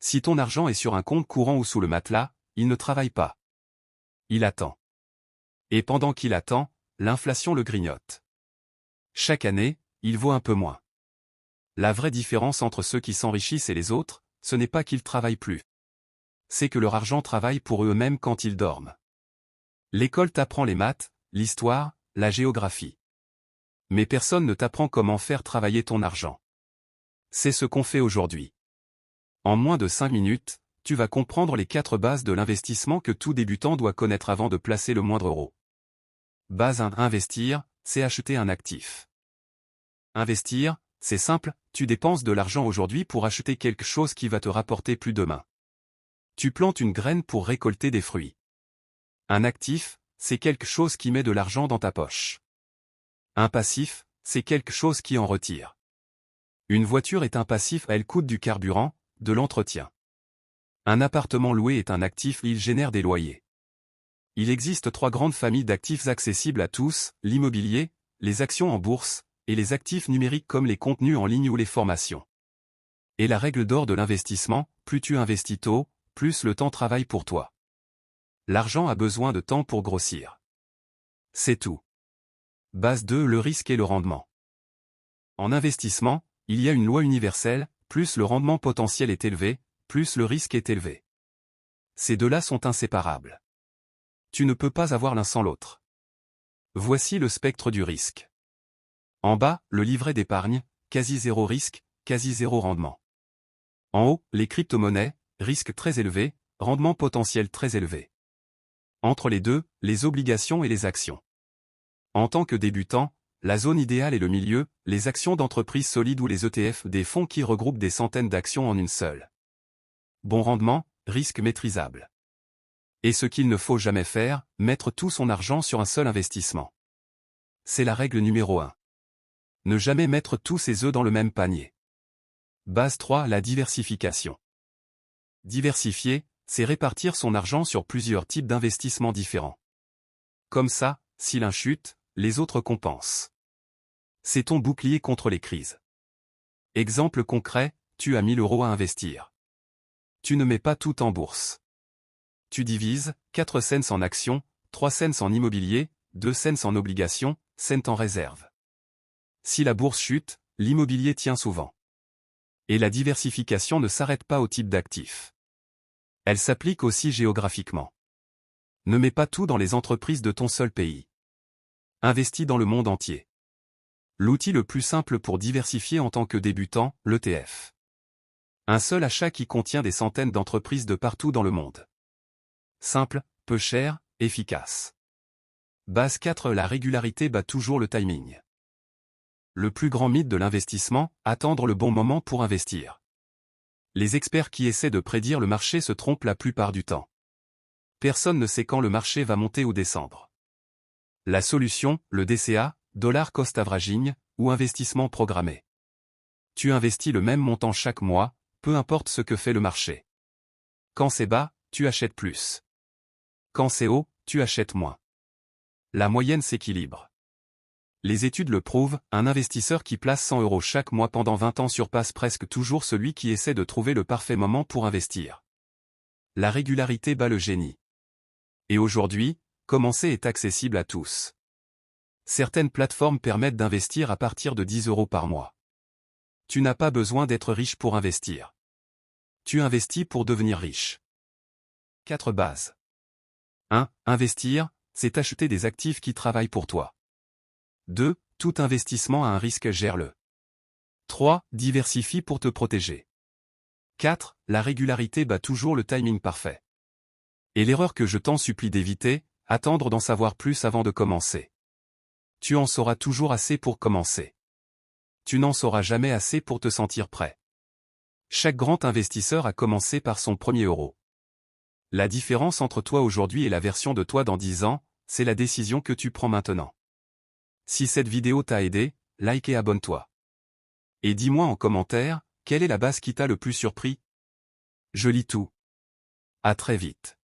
Si ton argent est sur un compte courant ou sous le matelas, il ne travaille pas. Il attend. Et pendant qu'il attend, l'inflation le grignote. Chaque année, il vaut un peu moins. La vraie différence entre ceux qui s'enrichissent et les autres, ce n'est pas qu'ils travaillent plus. C'est que leur argent travaille pour eux-mêmes quand ils dorment. L'école t'apprend les maths, l'histoire, la géographie. Mais personne ne t'apprend comment faire travailler ton argent. C'est ce qu'on fait aujourd'hui. En moins de 5 minutes, tu vas comprendre les 4 bases de l'investissement que tout débutant doit connaître avant de placer le moindre euro. Base 1. Investir, c'est acheter un actif. Investir, c'est simple, tu dépenses de l'argent aujourd'hui pour acheter quelque chose qui va te rapporter plus demain. Tu plantes une graine pour récolter des fruits. Un actif, c'est quelque chose qui met de l'argent dans ta poche. Un passif, c'est quelque chose qui en retire. Une voiture est un passif, elle coûte du carburant, de l'entretien. Un appartement loué est un actif, il génère des loyers. Il existe 3 grandes familles d'actifs accessibles à tous, l'immobilier, les actions en bourse, et les actifs numériques comme les contenus en ligne ou les formations. Et la règle d'or de l'investissement, plus tu investis tôt, plus le temps travaille pour toi. L'argent a besoin de temps pour grossir. C'est tout. Base 2. Le risque et le rendement. En investissement, il y a une loi universelle, plus le rendement potentiel est élevé, plus le risque est élevé. Ces deux-là sont inséparables. Tu ne peux pas avoir l'un sans l'autre. Voici le spectre du risque. En bas, le livret d'épargne, quasi zéro risque, quasi zéro rendement. En haut, les crypto-monnaies, risque très élevé, rendement potentiel très élevé. Entre les deux, les obligations et les actions. En tant que débutant, la zone idéale est le milieu, les actions d'entreprises solides ou les ETF, des fonds qui regroupent des centaines d'actions en une seule. Bon rendement, risque maîtrisable. Et ce qu'il ne faut jamais faire, mettre tout son argent sur un seul investissement. C'est la règle numéro 1. Ne jamais mettre tous ses œufs dans le même panier. Base 3. La diversification. Diversifier, c'est répartir son argent sur plusieurs types d'investissements différents. Comme ça, si l'un chute, les autres compensent. C'est ton bouclier contre les crises. Exemple concret, tu as 1000 € à investir. Tu ne mets pas tout en bourse. Tu divises, 4 cents en actions, 3 cents en immobilier, 2 cents en obligations, cents en réserve. Si la bourse chute, l'immobilier tient souvent. Et la diversification ne s'arrête pas au type d'actifs. Elle s'applique aussi géographiquement. Ne mets pas tout dans les entreprises de ton seul pays. Investis dans le monde entier. L'outil le plus simple pour diversifier en tant que débutant, l'ETF. Un seul achat qui contient des centaines d'entreprises de partout dans le monde. Simple, peu cher, efficace. Base 4. La régularité bat toujours le timing. Le plus grand mythe de l'investissement, attendre le bon moment pour investir. Les experts qui essaient de prédire le marché se trompent la plupart du temps. Personne ne sait quand le marché va monter ou descendre. La solution, le DCA, Dollar Cost Averaging, ou investissement programmé. Tu investis le même montant chaque mois, peu importe ce que fait le marché. Quand c'est bas, tu achètes plus. Quand c'est haut, tu achètes moins. La moyenne s'équilibre. Les études le prouvent, un investisseur qui place 100 € chaque mois pendant 20 ans surpasse presque toujours celui qui essaie de trouver le parfait moment pour investir. La régularité bat le génie. Et aujourd'hui, commencer est accessible à tous. Certaines plateformes permettent d'investir à partir de 10 € par mois. Tu n'as pas besoin d'être riche pour investir. Tu investis pour devenir riche. 4 bases. 1. Investir, c'est acheter des actifs qui travaillent pour toi. 2. Tout investissement a un risque, gère-le. 3. Diversifie pour te protéger. 4. La régularité bat toujours le timing parfait. Et l'erreur que je t'en supplie d'éviter, attendre d'en savoir plus avant de commencer. Tu en sauras toujours assez pour commencer. Tu n'en sauras jamais assez pour te sentir prêt. Chaque grand investisseur a commencé par son premier euro. La différence entre toi aujourd'hui et la version de toi dans 10 ans, c'est la décision que tu prends maintenant. Si cette vidéo t'a aidé, like et abonne-toi. Et dis-moi en commentaire, quelle est la base qui t'a le plus surpris? Je lis tout. À très vite.